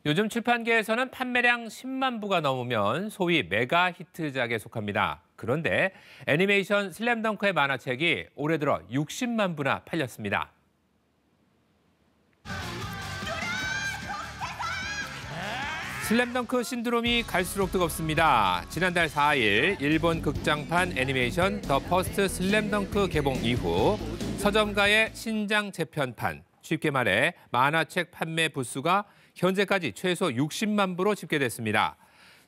요즘 출판계에서는 판매량 10만 부가 넘으면 소위 메가 히트작에 속합니다. 그런데 애니메이션 슬램덩크의 만화책이 올해 들어 60만 부나 팔렸습니다. 슬램덩크 신드롬이 갈수록 뜨겁습니다. 지난달 4일 일본 극장판 애니메이션 더 퍼스트 슬램덩크 개봉 이후 서점가의 신작 재편판, 쉽게 말해 만화책 판매 부수가 현재까지 최소 60만 부로 집계됐습니다.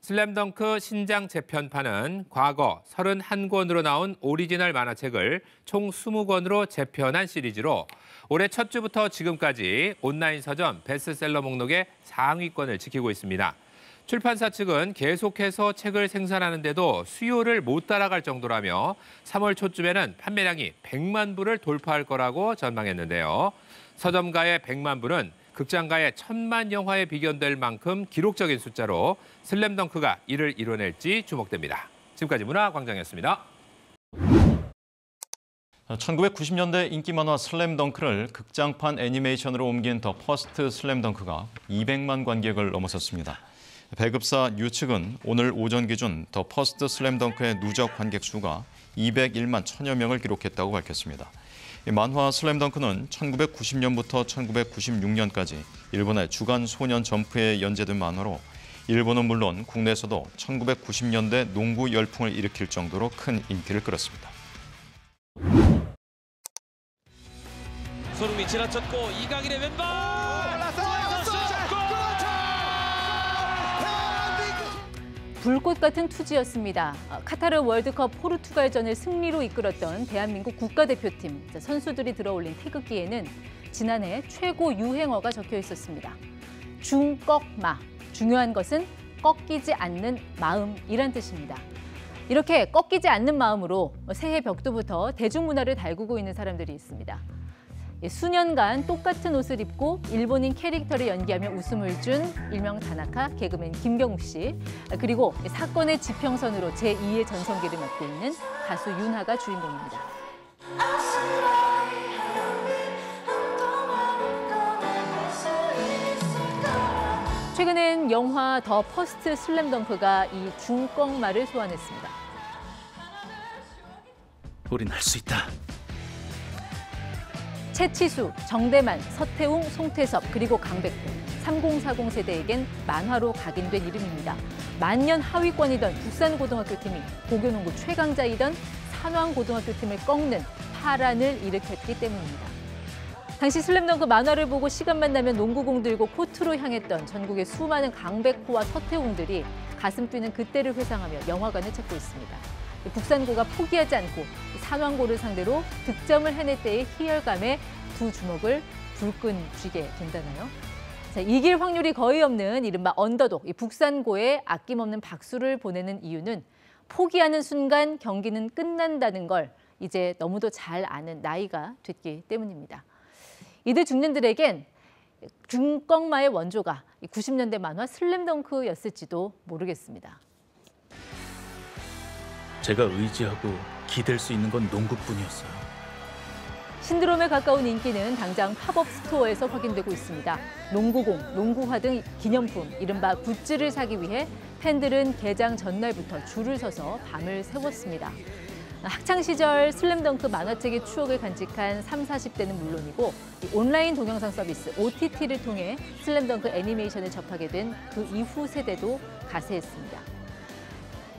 슬램덩크 신작 재편판은 과거 31권으로 나온 오리지널 만화책을 총 20권으로 재편한 시리즈로 올해 첫 주부터 지금까지 온라인 서점 베스트셀러 목록의 상위권을 지키고 있습니다. 출판사 측은 계속해서 책을 생산하는데도 수요를 못 따라갈 정도라며 3월 초쯤에는 판매량이 100만 부를 돌파할 거라고 전망했는데요. 서점가의 100만 부는 극장가의 1000만 영화에 비견될 만큼 기록적인 숫자로 슬램덩크가 이를 이뤄낼지 주목됩니다. 지금까지 문화광장이었습니다. 1990년대 인기 만화 슬램덩크를 극장판 애니메이션으로 옮긴 더 퍼스트 슬램덩크가 200만 관객을 넘어섰습니다. 배급사 뉴 측은 오늘 오전 기준 더 퍼스트 슬램덩크의 누적 관객 수가 201만 1000여 명을 기록했다고 밝혔습니다. 만화 슬램덩크는 1990년부터 1996년까지 일본의 주간 소년 점프에 연재된 만화로 일본은 물론 국내에서도 1990년대 농구 열풍을 일으킬 정도로 큰 인기를 끌었습니다. 손흥민 지나쳤고 이강인의 왼발! 불꽃 같은 투지였습니다. 카타르 월드컵 포르투갈전을 승리로 이끌었던 대한민국 국가대표팀 선수들이 들어올린 태극기에는 지난해 최고 유행어가 적혀 있었습니다. 중꺾마, 중요한 것은 꺾이지 않는 마음이란 뜻입니다. 이렇게 꺾이지 않는 마음으로 새해 벽두부터 대중문화를 달구고 있는 사람들이 있습니다. 수년간 똑같은 옷을 입고 일본인 캐릭터를 연기하며 웃음을 준 일명 다나카 개그맨 김경욱 씨, 그리고 사건의 지평선으로 제2의 전성기를 맡고 있는 가수 윤하가 주인공입니다. 최근엔 영화 더 퍼스트 슬램덩크가 이 중꺾마를 소환했습니다. 우린 할 수 있다. 최치수, 정대만, 서태웅, 송태섭, 그리고 강백호. 3040 세대에겐 만화로 각인된 이름입니다. 만년 하위권이던 북산고등학교팀이 고교농구 최강자이던 산왕고등학교팀을 꺾는 파란을 일으켰기 때문입니다. 당시 슬램덩크 만화를 보고 시간만 나면 농구공 들고 코트로 향했던 전국의 수많은 강백호와 서태웅들이 가슴 뛰는 그때를 회상하며 영화관을 찾고 있습니다. 북산고가 포기하지 않고 산왕고를 상대로 득점을 해낼 때의 희열감에 두 주먹을 불끈 쥐게 된다나요? 자, 이길 확률이 거의 없는 이른바 언더독, 이 북산고에 아낌없는 박수를 보내는 이유는 포기하는 순간 경기는 끝난다는 걸 이제 너무도 잘 아는 나이가 됐기 때문입니다. 이들 중년들에겐 중꺾마의 원조가 90년대 만화 슬램덩크였을지도 모르겠습니다. 제가 의지하고 기댈 수 있는 건 농구뿐이었어요. 신드롬에 가까운 인기는 당장 팝업 스토어에서 확인되고 있습니다. 농구공, 농구화 등 기념품, 이른바 굿즈를 사기 위해 팬들은 개장 전날부터 줄을 서서 밤을 새웠습니다. 학창시절 슬램덩크 만화책의 추억을 간직한 30, 40대는 물론이고 온라인 동영상 서비스 OTT를 통해 슬램덩크 애니메이션을 접하게 된 그 이후 세대도 가세했습니다.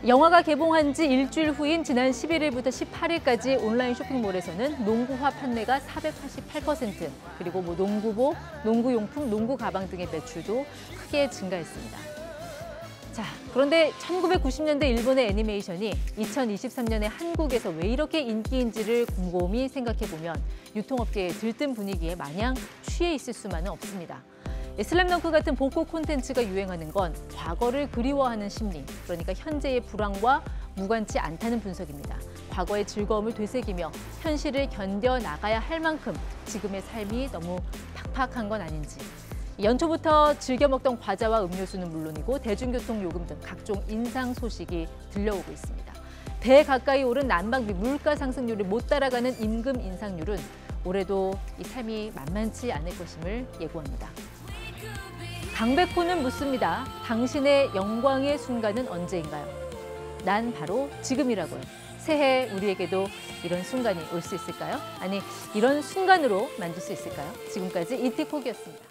영화가 개봉한 지 일주일 후인 지난 11일부터 18일까지 온라인 쇼핑몰에서는 농구화 판매가 488%, 그리고 농구복, 농구용품, 농구 가방 등의 매출도 크게 증가했습니다. 자, 그런데 1990년대 일본의 애니메이션이 2023년에 한국에서 왜 이렇게 인기인지를 곰곰이 생각해보면 유통업계의 들뜬 분위기에 마냥 취해 있을 수만은 없습니다. 슬램덩크 같은 복고 콘텐츠가 유행하는 건 과거를 그리워하는 심리, 그러니까 현재의 불황과 무관치 않다는 분석입니다. 과거의 즐거움을 되새기며 현실을 견뎌나가야 할 만큼 지금의 삶이 너무 팍팍한 건 아닌지. 연초부터 즐겨 먹던 과자와 음료수는 물론이고 대중교통 요금 등 각종 인상 소식이 들려오고 있습니다. 배 가까이 오른 난방비 물가 상승률을 못 따라가는 임금 인상률은 올해도 이 삶이 만만치 않을 것임을 예고합니다. 강백호는 묻습니다. 당신의 영광의 순간은 언제인가요? 난 바로 지금이라고요. 새해 우리에게도 이런 순간이 올 수 있을까요? 아니, 이런 순간으로 만들 수 있을까요? 지금까지 이티콕이었습니다.